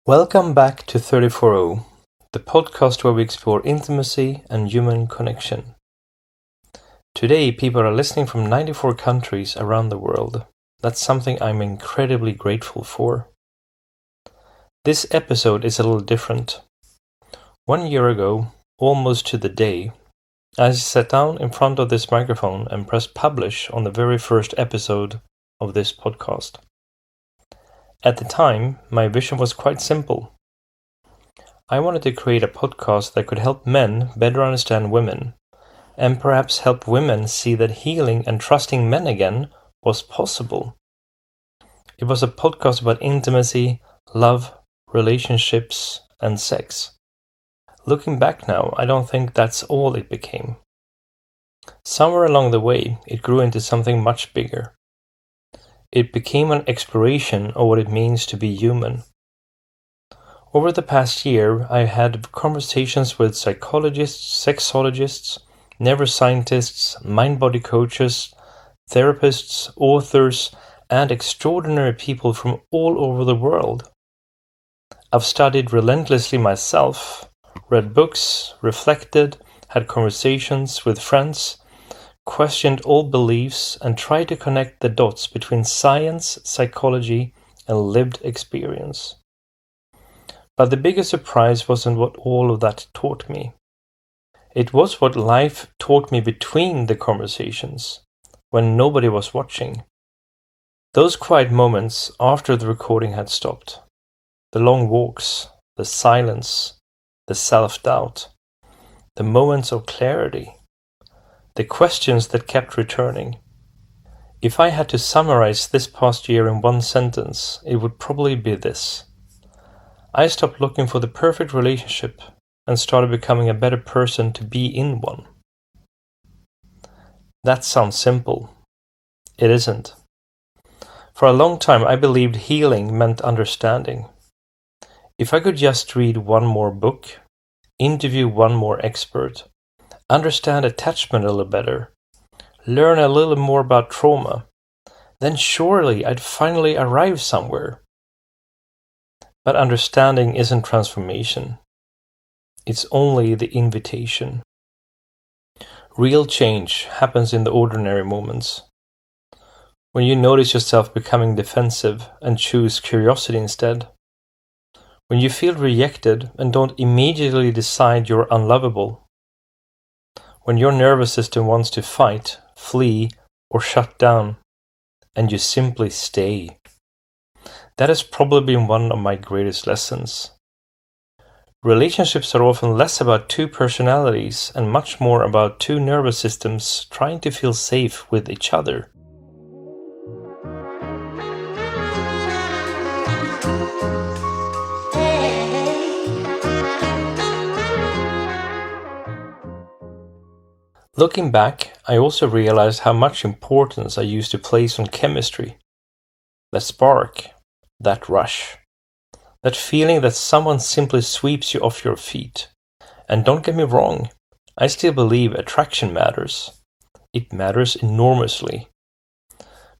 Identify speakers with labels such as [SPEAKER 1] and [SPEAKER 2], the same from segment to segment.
[SPEAKER 1] Welcome back to 340, the podcast where we explore intimacy and human connection. Today, people are listening from 94 countries around the world. That's something I'm incredibly grateful for. This episode is a little different. 1 year ago, almost to the day, I sat down in front of this microphone and pressed publish on the very first episode of this podcast. At the time, my vision was quite simple. I wanted to create a podcast that could help men better understand women, and perhaps help women see that healing and trusting men again was possible. It was a podcast about intimacy, love, relationships, and sex. Looking back now, I don't think that's all it became. Somewhere along the way, it grew into something much bigger. It became an exploration of what it means to be human. Over the past year, I had conversations with psychologists, sexologists, neuroscientists, mind-body coaches, therapists, authors, and extraordinary people from all over the world. I've studied relentlessly myself, read books, reflected, had conversations with friends, questioned all beliefs, and tried to connect the dots between science, psychology, and lived experience. But the biggest surprise wasn't what all of that taught me. It was what life taught me between the conversations, when nobody was watching. Those quiet moments after the recording had stopped. The long walks, the silence, the self-doubt, the moments of clarity. The questions that kept returning. If I had to summarize this past year in one sentence, it would probably be this. I stopped looking for the perfect relationship and started becoming a better person to be in one. That sounds simple. It isn't. For a long time, I believed healing meant understanding. If I could just read one more book, interview one more expert, understand attachment a little better, learn a little more about trauma, then surely I'd finally arrive somewhere. But understanding isn't transformation. It's only the invitation. Real change happens in the ordinary moments. When you notice yourself becoming defensive and choose curiosity instead. When you feel rejected and don't immediately decide you're unlovable. When your nervous system wants to fight, flee, or shut down, and you simply stay. That has probably been one of my greatest lessons. Relationships are often less about two personalities and much more about two nervous systems trying to feel safe with each other. Looking back, I also realized how much importance I used to place on chemistry. That spark, that rush, that feeling that someone simply sweeps you off your feet. And don't get me wrong, I still believe attraction matters. It matters enormously.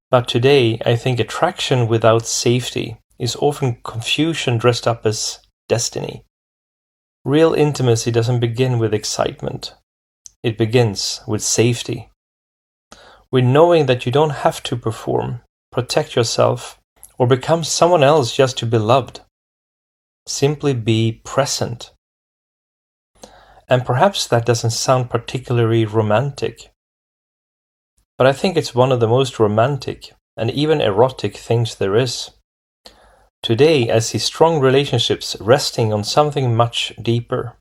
[SPEAKER 1] But today, I think attraction without safety is often confusion dressed up as destiny. Real intimacy doesn't begin with excitement. It begins with safety. With knowing that you don't have to perform, protect yourself, or become someone else just to be loved. Simply be present. And perhaps that doesn't sound particularly romantic. But I think it's one of the most romantic and even erotic things there is. Today, I see strong relationships resting on something much deeper.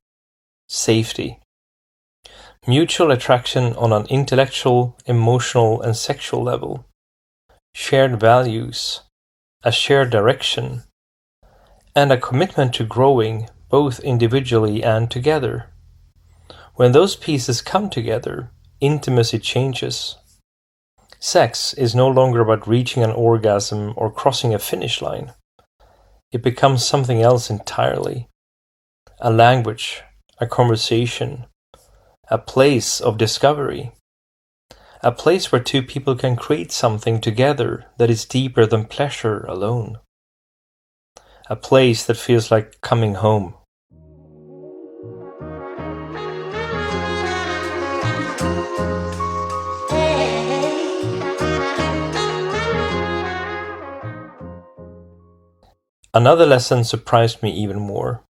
[SPEAKER 1] Safety. Mutual attraction on an intellectual, emotional, and sexual level. Shared values, a shared direction, and a commitment to growing both individually and together. When those pieces come together, intimacy changes. Sex is no longer about reaching an orgasm or crossing a finish line. It becomes something else entirely. A language, a conversation, a place of discovery. A place where two people can create something together that is deeper than pleasure alone. a place that feels like coming home. Another lesson surprised me even more.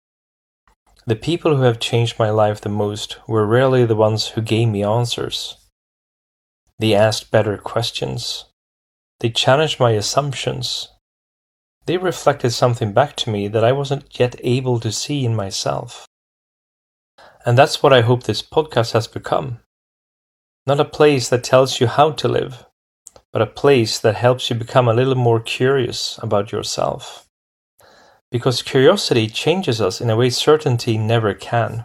[SPEAKER 1] The people who have changed my life the most were rarely the ones who gave me answers. They asked better questions. They challenged my assumptions. They reflected something back to me that I wasn't yet able to see in myself. And that's what I hope this podcast has become. Not a place that tells you how to live, but a place that helps you become a little more curious about yourself. Because curiosity changes us in a way certainty never can.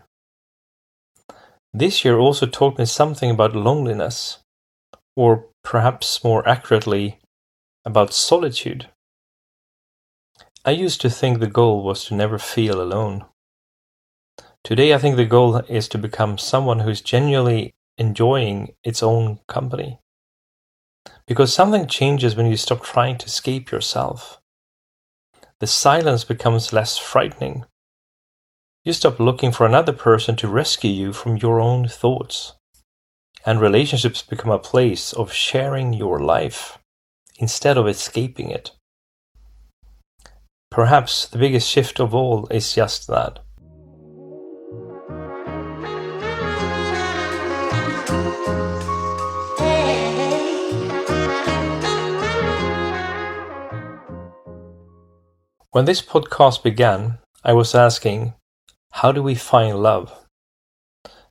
[SPEAKER 1] This year also taught me something about loneliness, or perhaps more accurately, about solitude. I used to think the goal was to never feel alone. Today I think the goal is to become someone who is genuinely enjoying its own company. Because something changes when you stop trying to escape yourself. The silence becomes less frightening. You stop looking for another person to rescue you from your own thoughts. And relationships become a place of sharing your life instead of escaping it. Perhaps the biggest shift of all is just that. When this podcast began, I was asking, how do we find love?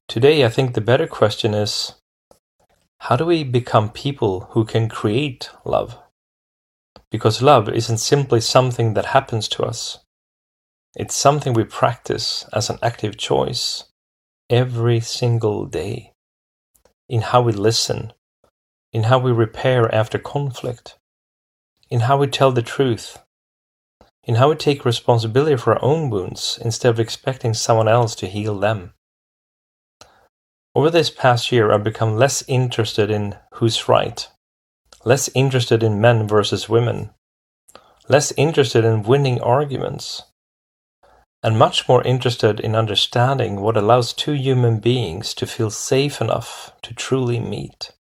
[SPEAKER 1] Today I think the better question is, how do we become people who can create love? Because love isn't simply something that happens to us. It's something we practice as an active choice every single day. In how we listen, in how we repair after conflict, in how we tell the truth, in how we take responsibility for our own wounds instead of expecting someone else to heal them. Over this past year, I've become less interested in who's right, less interested in men versus women, less interested in winning arguments, and much more interested in understanding what allows two human beings to feel safe enough to truly meet.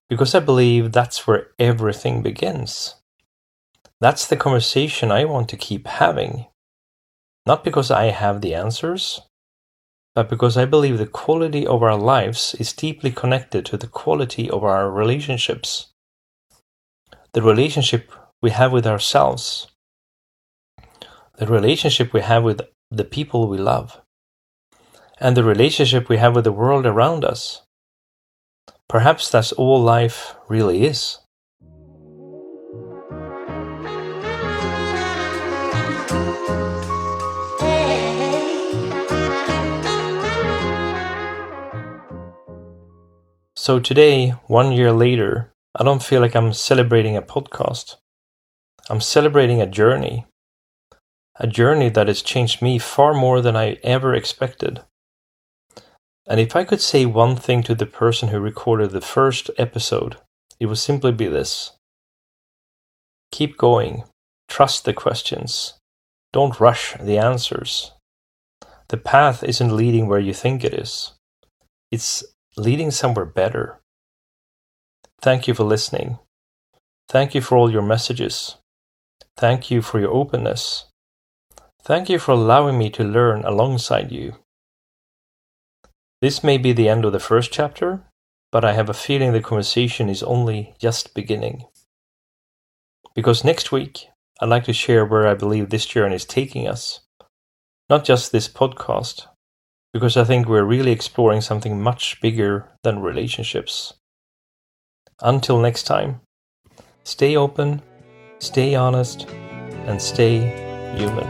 [SPEAKER 1] Because I believe that's where everything begins. That's the conversation I want to keep having. Not because I have the answers, but because I believe the quality of our lives is deeply connected to the quality of our relationships. The relationship we have with ourselves. The relationship we have with the people we love. And the relationship we have with the world around us. Perhaps that's all life really is. So today, 1 year later, I don't feel like I'm celebrating a podcast. I'm celebrating a journey that has changed me far more than I ever expected. And if I could say one thing to the person who recorded the first episode, it would simply be this. Keep going. Trust the questions. Don't rush the answers. The path isn't leading where you think it is. It's leading somewhere better. Thank you for listening. Thank you for all your messages. Thank you for your openness. Thank you for allowing me to learn alongside you. This may be the end of the first chapter, but I have a feeling the conversation is only just beginning. Because next week, I'd like to share where I believe this journey is taking us. Not just this podcast, because I think we're really exploring something much bigger than relationships. Until next time, stay open, stay honest, and stay human.